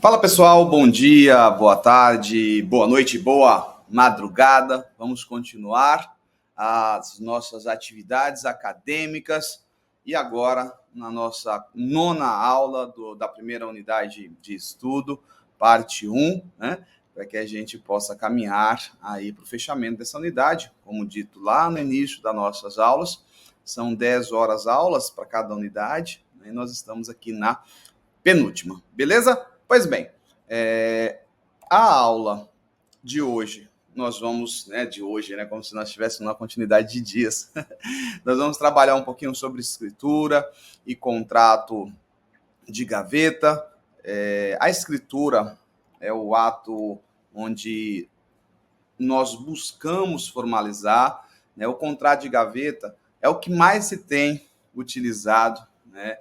Fala pessoal, bom dia, boa tarde, boa noite, boa madrugada. Vamos continuar as nossas atividades acadêmicas e agora na nossa nona aula da primeira unidade de estudo, parte 1, né? Para que a gente possa caminhar aí para o fechamento dessa unidade. Como dito lá no início das nossas aulas, são 10 horas aulas para cada unidade, né? E nós estamos aqui na penúltima, beleza? Pois bem, a aula de hoje, nós vamos, de hoje, como se nós estivéssemos uma continuidade de dias, nós vamos trabalhar um pouquinho sobre escritura e contrato de gaveta. A escritura é o ato onde nós buscamos formalizar, né? O contrato de gaveta é o que mais se tem utilizado, né?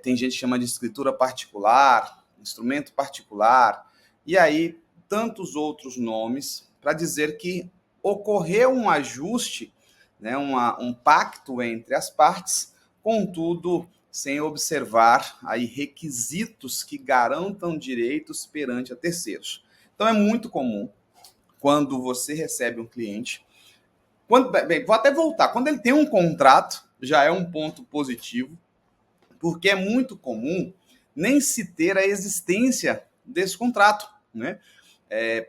Tem gente que chama de escritura particular, instrumento particular, e aí tantos outros nomes para dizer que ocorreu um ajuste, né? Um pacto entre as partes, contudo, sem observar aí requisitos que garantam direitos perante a terceiros. Então é muito comum quando você recebe um cliente. Vou até voltar. Quando ele tem um contrato, já é um ponto positivo, porque é muito comum nem se ter a existência desse contrato, né?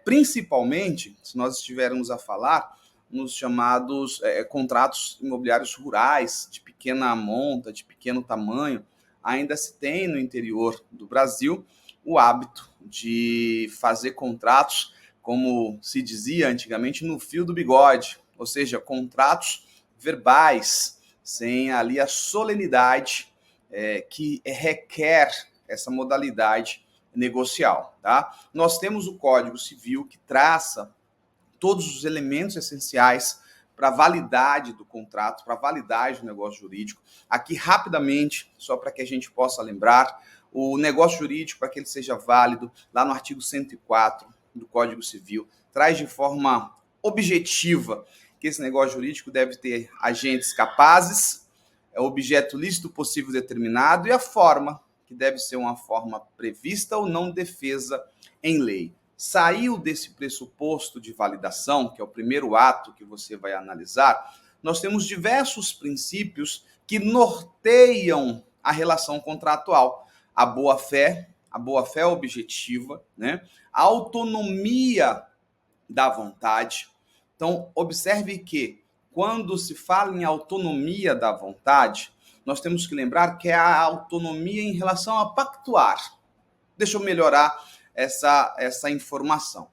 Principalmente, se nós estivermos a falar nos chamados contratos imobiliários rurais, de pequena monta, de pequeno tamanho, ainda se tem no interior do Brasil o hábito de fazer contratos, como se dizia antigamente, no fio do bigode, ou seja, contratos verbais, sem ali a solenidade que requer essa modalidade negocial, tá? Nós temos o Código Civil que traça todos os elementos essenciais para a validade do contrato, para a validade do negócio jurídico. Aqui, rapidamente, só para que a gente possa lembrar, o negócio jurídico, para que ele seja válido, lá no artigo 104 do Código Civil, traz de forma objetiva que esse negócio jurídico deve ter agentes capazes, objeto lícito possível determinado e a forma, que deve ser uma forma prevista ou não defesa em lei. Saiu desse pressuposto de validação, que é o primeiro ato que você vai analisar, nós temos diversos princípios que norteiam a relação contratual. A boa-fé objetiva, né? A autonomia da vontade. Então, observe que quando se fala em autonomia da vontade, nós temos que lembrar que é a autonomia em relação a pactuar. Deixa eu melhorar essa informação.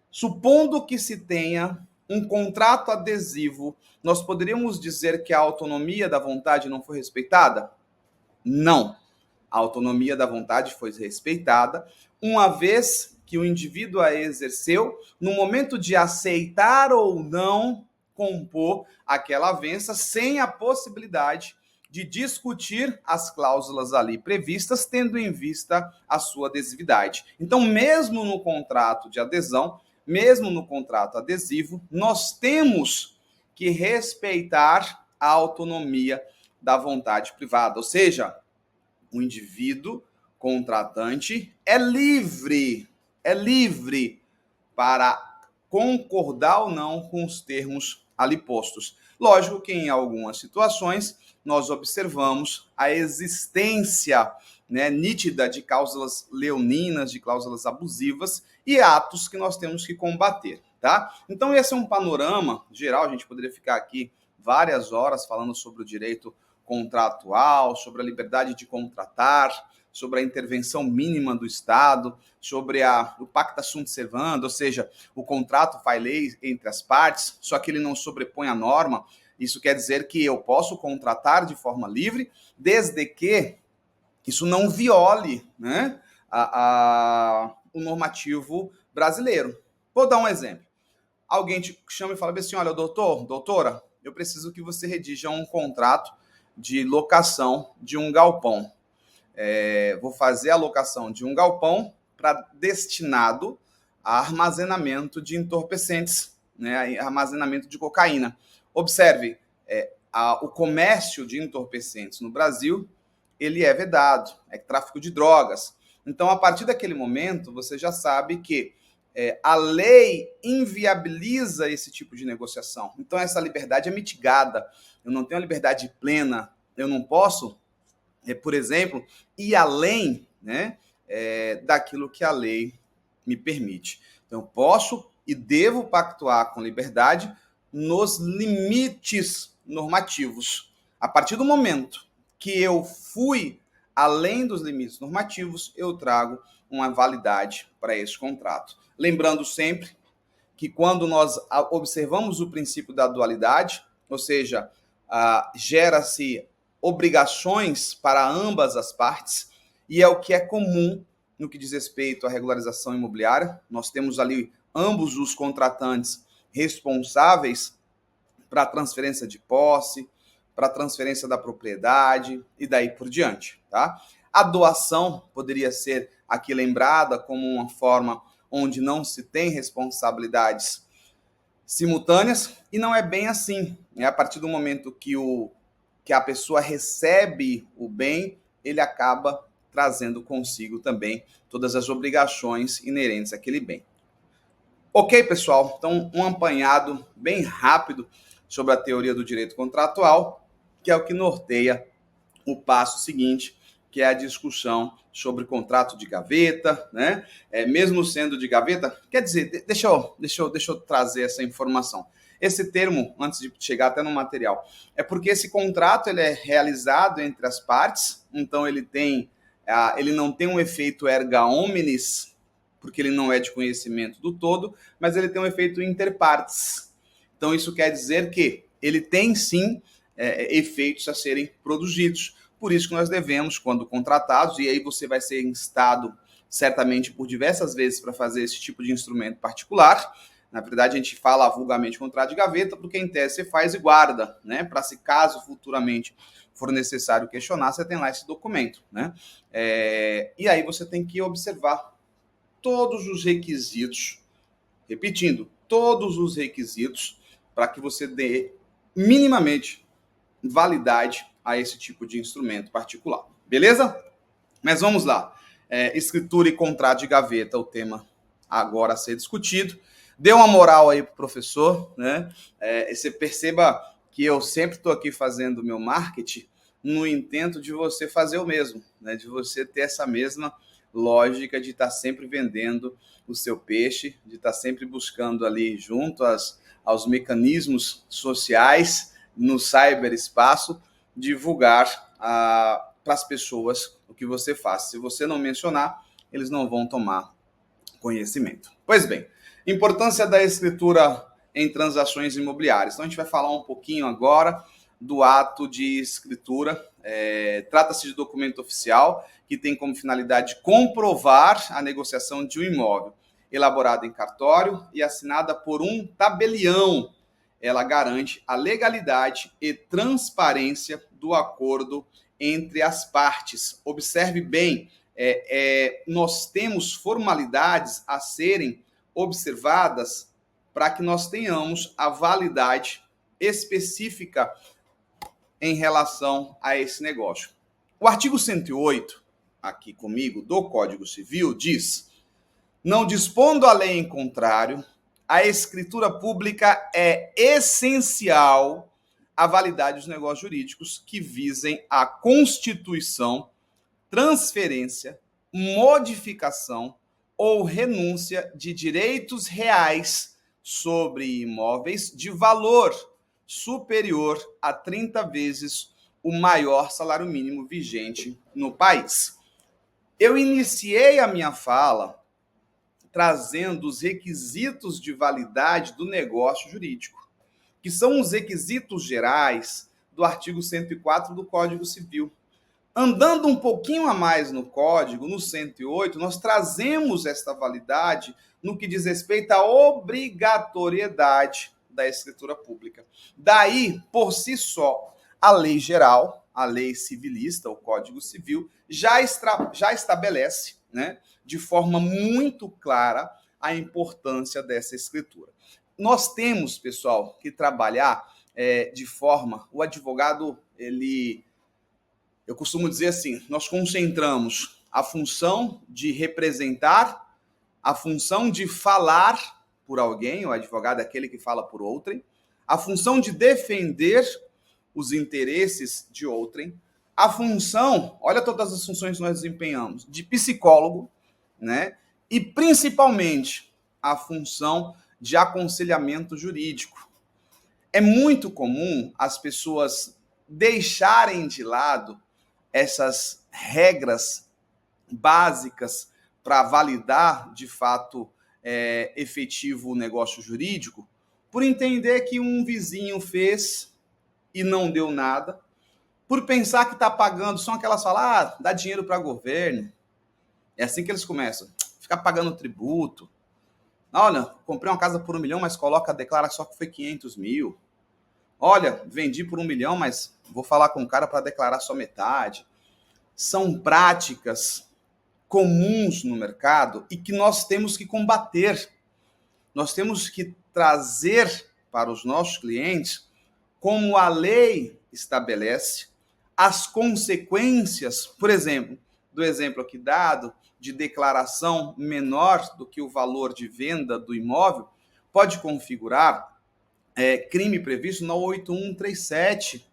Supondo que se tenha um contrato adesivo, nós poderíamos dizer que a autonomia da vontade não foi respeitada? Não. A autonomia da vontade foi respeitada, uma vez que o indivíduo a exerceu no momento de aceitar ou não compor aquela avença, sem a possibilidade de discutir as cláusulas ali previstas, tendo em vista a sua adesividade. Então, mesmo no contrato de adesão, mesmo no contrato adesivo, nós temos que respeitar a autonomia da vontade privada, ou seja, o indivíduo contratante é livre para concordar ou não com os termos ali postos. Lógico que em algumas situações nós observamos a existência, nítida de cláusulas leoninas, de cláusulas abusivas e atos que nós temos que combater, tá? Então esse é um panorama geral, a gente poderia ficar aqui várias horas falando sobre o direito contratual, sobre a liberdade de contratar, sobre a intervenção mínima do Estado, sobre o pacta sunt servanda, ou seja, o contrato faz lei entre as partes, só que ele não sobrepõe a norma. Isso quer dizer que eu posso contratar de forma livre, desde que isso não viole, o normativo brasileiro. Vou dar um exemplo. Alguém te chama e fala assim, olha, doutora, eu preciso que você redija um contrato de locação de um galpão. Vou fazer a locação de um galpão destinado a armazenamento de entorpecentes, armazenamento de cocaína. Observe, o comércio de entorpecentes no Brasil, ele é vedado, é tráfico de drogas. Então, a partir daquele momento, você já sabe que a lei inviabiliza esse tipo de negociação. Então, essa liberdade é mitigada. Eu não tenho a liberdade plena. Eu não posso, por exemplo, ir além, né, daquilo que a lei me permite. Então, eu posso e devo pactuar com liberdade nos limites normativos. A partir do momento que eu fui além dos limites normativos, eu trago uma validade para esse contrato. Lembrando sempre que quando nós observamos o princípio da dualidade, ou seja, gera-se obrigações para ambas as partes, e é o que é comum no que diz respeito à regularização imobiliária. Nós temos ali ambos os contratantes responsáveis para a transferência de posse, para a transferência da propriedade e daí por diante, tá? A doação poderia ser aqui lembrada como uma forma onde não se tem responsabilidades simultâneas, e não é bem assim. É a partir do momento que a pessoa recebe o bem, ele acaba trazendo consigo também todas as obrigações inerentes àquele bem. Ok, pessoal? Então, um apanhado bem rápido sobre a teoria do direito contratual, que é o que norteia o passo seguinte, que é a discussão sobre contrato de gaveta, né? Mesmo sendo de gaveta, quer dizer, deixa eu trazer essa informação. Esse termo, antes de chegar até no material, é porque esse contrato ele é realizado entre as partes, então ele não tem um efeito erga omnes, porque ele não é de conhecimento do todo, mas ele tem um efeito inter partes. Então isso quer dizer que ele tem sim efeitos a serem produzidos. Por isso que nós devemos, quando contratados, e aí você vai ser instado certamente por diversas vezes para fazer esse tipo de instrumento particular. Na verdade, a gente fala vulgarmente contrato de gaveta, porque em tese você faz e guarda, né? Para se caso futuramente for necessário questionar, você tem lá esse documento, né? E aí você tem que observar todos os requisitos, repetindo, todos os requisitos para que você dê minimamente validade a esse tipo de instrumento particular. Beleza? Mas vamos lá. Escritura e contrato de gaveta, o tema agora a ser discutido. Dê uma moral aí pro professor, né? Você perceba que eu sempre estou aqui fazendo o meu marketing no intento de você fazer o mesmo, né? De você ter essa mesma lógica de estar sempre vendendo o seu peixe, de estar sempre buscando ali junto aos mecanismos sociais no cyberespaço, divulgar para as pessoas o que você faz. Se você não mencionar, eles não vão tomar conhecimento. Pois bem, importância da escritura em transações imobiliárias. Então a gente vai falar um pouquinho agora do ato de escritura. Trata-se de documento oficial que tem como finalidade comprovar a negociação de um imóvel, elaborada em cartório e assinada por um tabelião. Ela garante a legalidade e transparência do acordo entre as partes. Observe bem, nós temos formalidades a serem observadas para que nós tenhamos a validade específica em relação a esse negócio. O artigo 108, aqui comigo, do Código Civil, diz: não dispondo a lei em contrário, a escritura pública é essencial à validade dos negócios jurídicos que visem a constituição, transferência, modificação ou renúncia de direitos reais sobre imóveis de valor superior a 30 vezes o maior salário mínimo vigente no país. Eu iniciei a minha fala trazendo os requisitos de validade do negócio jurídico, que são os requisitos gerais do artigo 104 do Código Civil. Andando um pouquinho a mais no Código, no 108, nós trazemos esta validade no que diz respeito à obrigatoriedade da escritura pública. Daí, por si só, a lei geral, a lei civilista, o Código Civil, já estabelece, né, de forma muito clara a importância dessa escritura. Nós temos, pessoal, que trabalhar de forma... O advogado, eu costumo dizer assim, nós concentramos a função de representar, a função de falar por alguém, o advogado é aquele que fala por outrem, a função de defender os interesses de outrem, a função, olha todas as funções que nós desempenhamos, de psicólogo, né? E principalmente a função de aconselhamento jurídico. É muito comum as pessoas deixarem de lado essas regras básicas para validar, de fato, efetivo o negócio jurídico, por entender que um vizinho fez e não deu nada, por pensar que está pagando, são aquelas falas, dá dinheiro para governo. É assim que eles começam, ficar pagando tributo. Olha, comprei uma casa por 1 milhão, mas declara só que foi 500 mil. Olha, vendi por 1 milhão, mas vou falar com o cara para declarar só metade. São práticas comuns no mercado e que nós temos que combater. Nós temos que trazer para os nossos clientes, como a lei estabelece, as consequências, por exemplo, do exemplo aqui dado, de declaração menor do que o valor de venda do imóvel, pode configurar crime previsto na 8137,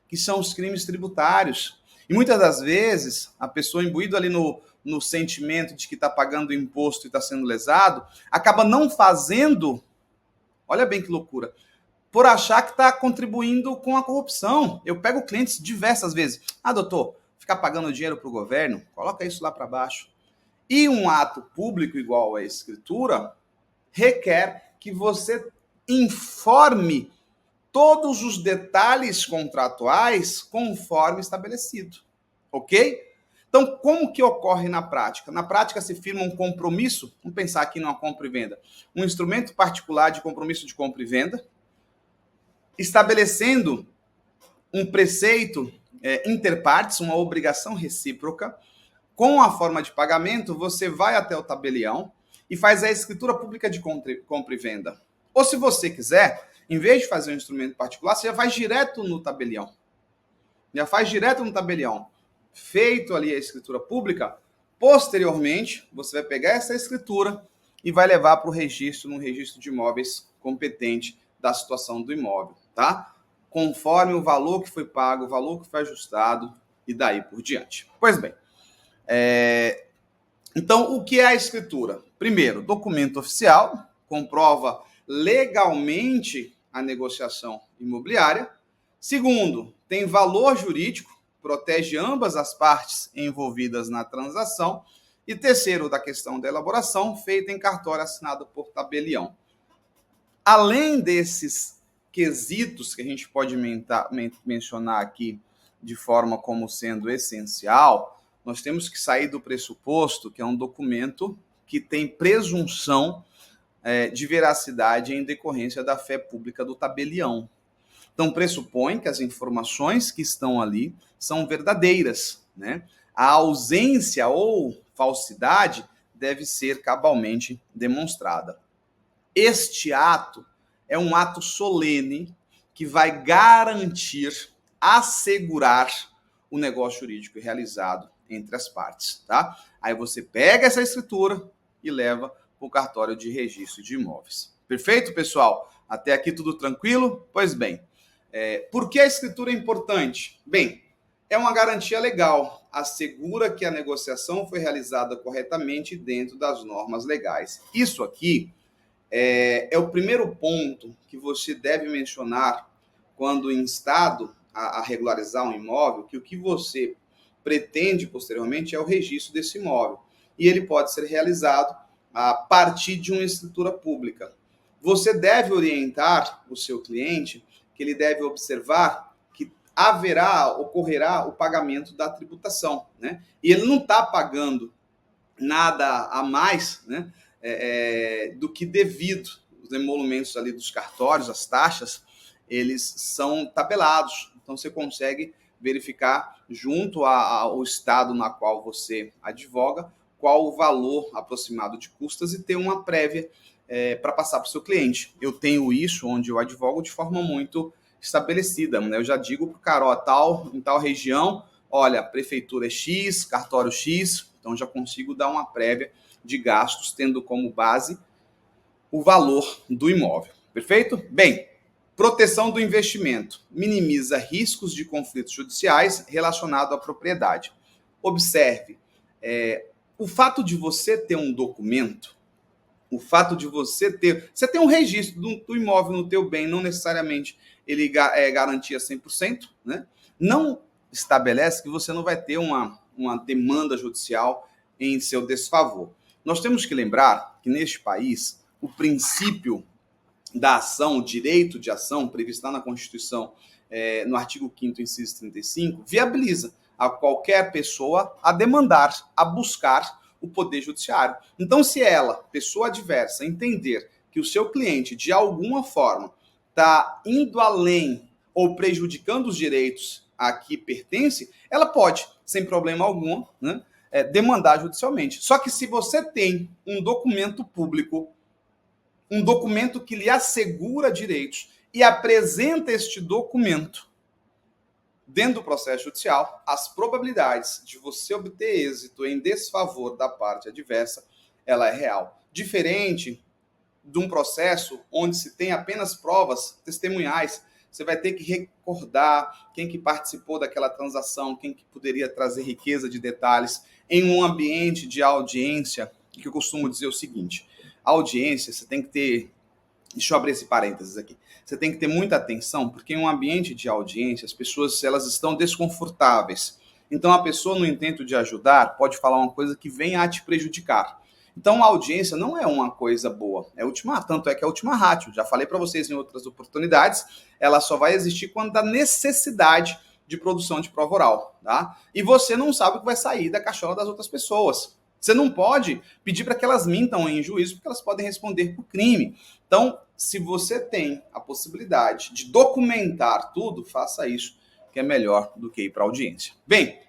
que são os crimes tributários. E muitas das vezes, a pessoa imbuída ali no sentimento de que está pagando imposto e está sendo lesado, acaba não fazendo, olha bem que loucura, por achar que está contribuindo com a corrupção. Eu pego clientes diversas vezes. Doutor, ficar pagando dinheiro para o governo, coloca isso lá para baixo. E um ato público igual a escritura requer que você informe todos os detalhes contratuais conforme estabelecido, ok? Então, como que ocorre na prática? Na prática se firma um compromisso, vamos pensar aqui numa compra e venda, um instrumento particular de compromisso de compra e venda, estabelecendo um preceito interpartes, uma obrigação recíproca. Com a forma de pagamento, você vai até o tabelião e faz a escritura pública de compra e venda. Ou se você quiser, em vez de fazer um instrumento particular, você já faz direto no tabelião. Feito ali a escritura pública, posteriormente, você vai pegar essa escritura e vai levar para o registro, no registro de imóveis competente da situação do imóvel, tá? Conforme o valor que foi pago, o valor que foi ajustado e daí por diante. Pois bem, então, o que é a escritura? Primeiro, documento oficial, comprova legalmente a negociação imobiliária. Segundo, tem valor jurídico, protege ambas as partes envolvidas na transação. E terceiro, da questão da elaboração, feita em cartório assinado por tabelião. Além desses quesitos que a gente pode mencionar aqui de forma como sendo essencial, nós temos que sair do pressuposto que é um documento que tem presunção de veracidade em decorrência da fé pública do tabelião. Então, pressupõe que as informações que estão ali são verdadeiras, né? A ausência ou falsidade deve ser cabalmente demonstrada. Este ato é um ato solene que vai garantir, assegurar o negócio jurídico realizado entre as partes, tá? Aí você pega essa escritura e leva para o cartório de registro de imóveis. Perfeito, pessoal? Até aqui tudo tranquilo? Pois bem, por que a escritura é importante? Bem, é uma garantia legal, assegura que a negociação foi realizada corretamente dentro das normas legais. Isso aqui é o primeiro ponto que você deve mencionar quando instado a regularizar um imóvel, que o que você pretende posteriormente é o registro desse imóvel. E ele pode ser realizado a partir de uma escritura pública. Você deve orientar o seu cliente que ele deve observar que ocorrerá o pagamento da tributação, né? E ele não está pagando nada a mais, né, do que devido. Os emolumentos ali dos cartórios, as taxas, eles são tabelados. Então, você consegue verificar junto ao estado na qual você advoga qual o valor aproximado de custas e ter uma prévia para passar para o seu cliente. Eu tenho isso onde eu advogo de forma muito estabelecida, né? Eu já digo para o cara, em tal região, olha, prefeitura é X, cartório X, então Então já consigo dar uma prévia de gastos, tendo como base o valor do imóvel. Perfeito? Bem, proteção do investimento. Minimiza riscos de conflitos judiciais relacionados à propriedade. Observe, o fato de você ter um documento, o fato de você ter um registro do imóvel no teu bem, não necessariamente ele é garantia 100%, né? Não estabelece que você não vai ter uma demanda judicial em seu desfavor. Nós temos que lembrar que neste país, o princípio da ação, o direito de ação, previsto lá na Constituição, no artigo 5º, inciso 35, viabiliza a qualquer pessoa a demandar, a buscar o poder judiciário. Então, se ela, pessoa adversa, entender que o seu cliente, de alguma forma, está indo além ou prejudicando os direitos a que pertence, ela pode, sem problema algum, né, demandar judicialmente. Só que se você tem um documento público, um documento que lhe assegura direitos e apresenta este documento dentro do processo judicial, as probabilidades de você obter êxito em desfavor da parte adversa, ela é real. Diferente de um processo onde se tem apenas provas testemunhais, você vai ter que recordar quem que participou daquela transação, quem que poderia trazer riqueza de detalhes. Em um ambiente de audiência, que eu costumo dizer o seguinte: a audiência, você tem que ter... Deixa eu abrir esse parênteses aqui. Você tem que ter muita atenção, porque em um ambiente de audiência, as pessoas elas estão desconfortáveis. Então, a pessoa, no intento de ajudar, pode falar uma coisa que venha a te prejudicar. Então, a audiência não é uma coisa boa. Tanto é que é a última ratio. Já falei para vocês em outras oportunidades, ela só vai existir quando há necessidade de produção de prova oral. Tá? E você não sabe o que vai sair da cachola das outras pessoas. Você não pode pedir para que elas mintam em juízo, porque elas podem responder por crime. Então, se você tem a possibilidade de documentar tudo, faça isso, que é melhor do que ir para a audiência. Bem,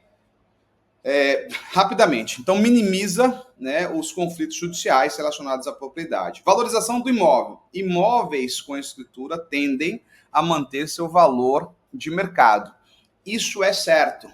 rapidamente. Então, minimiza, né, os conflitos judiciais relacionados à propriedade. Valorização do imóvel. Imóveis com escritura tendem a manter seu valor de mercado. Isso é certo.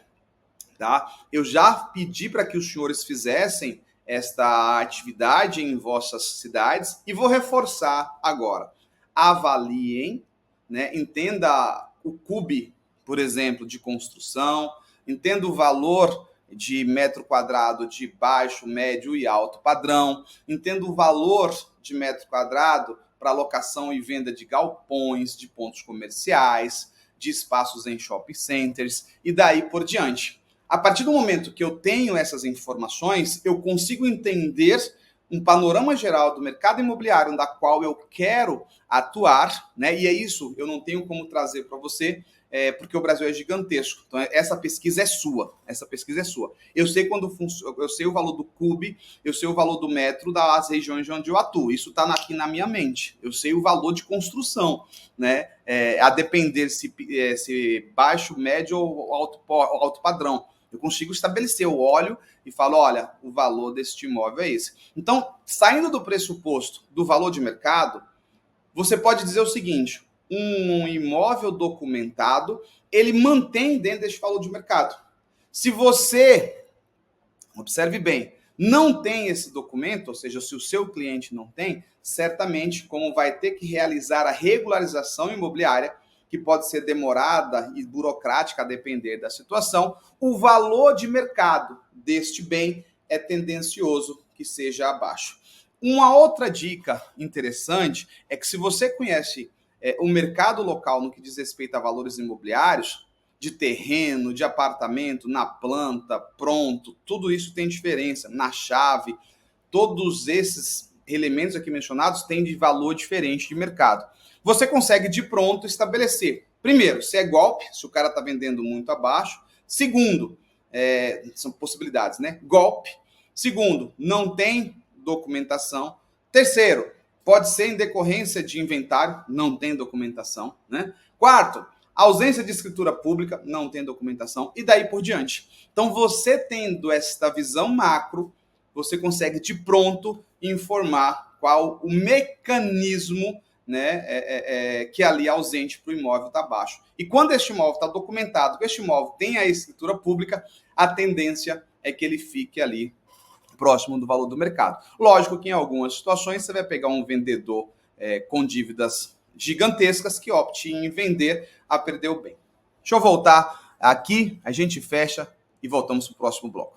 Tá? Eu já pedi para que os senhores fizessem esta atividade em vossas cidades e vou reforçar agora. Avaliem, né? Entenda o CUB, por exemplo, de construção, entenda o valor de metro quadrado de baixo, médio e alto padrão, entenda o valor de metro quadrado para locação e venda de galpões, de pontos comerciais, de espaços em shopping centers e daí por diante. A partir do momento que eu tenho essas informações, eu consigo entender um panorama geral do mercado imobiliário da qual eu quero atuar, né? E é isso, eu não tenho como trazer para você, porque o Brasil é gigantesco. Então, essa pesquisa é sua. Eu sei eu sei o valor do CUB, eu sei o valor do metro das regiões onde eu atuo. Isso está aqui na minha mente. Eu sei o valor de construção, né? A depender se baixo, médio ou alto padrão. Eu consigo estabelecer, eu olho e falo, olha, o valor deste imóvel é esse. Então, saindo do pressuposto do valor de mercado, você pode dizer o seguinte: um imóvel documentado, ele mantém dentro deste valor de mercado. Se você, observe bem, não tem esse documento, ou seja, se o seu cliente não tem, certamente, como vai ter que realizar a regularização imobiliária, que pode ser demorada e burocrática a depender da situação, o valor de mercado deste bem é tendencioso que seja abaixo. Uma outra dica interessante é que se você conhece o mercado local no que diz respeito a valores imobiliários, de terreno, de apartamento, na planta, pronto, tudo isso tem diferença, na chave, todos esses elementos aqui mencionados têm de valor diferente de mercado. Você consegue de pronto estabelecer, primeiro, se é golpe, se o cara está vendendo muito abaixo. Segundo, são possibilidades, né? Golpe. Segundo, não tem documentação. Terceiro, pode ser em decorrência de inventário, não tem documentação, né? Quarto, ausência de escritura pública, não tem documentação, e daí por diante. Então, você tendo esta visão macro, você consegue de pronto informar qual o mecanismo, né, que ali é ausente para o imóvel está baixo. E quando este imóvel está documentado, que este imóvel tem a escritura pública, a tendência é que ele fique ali próximo do valor do mercado. Lógico que em algumas situações você vai pegar um vendedor com dívidas gigantescas que opte em vender a perder o bem. Deixa eu voltar aqui, a gente fecha e voltamos para o próximo bloco.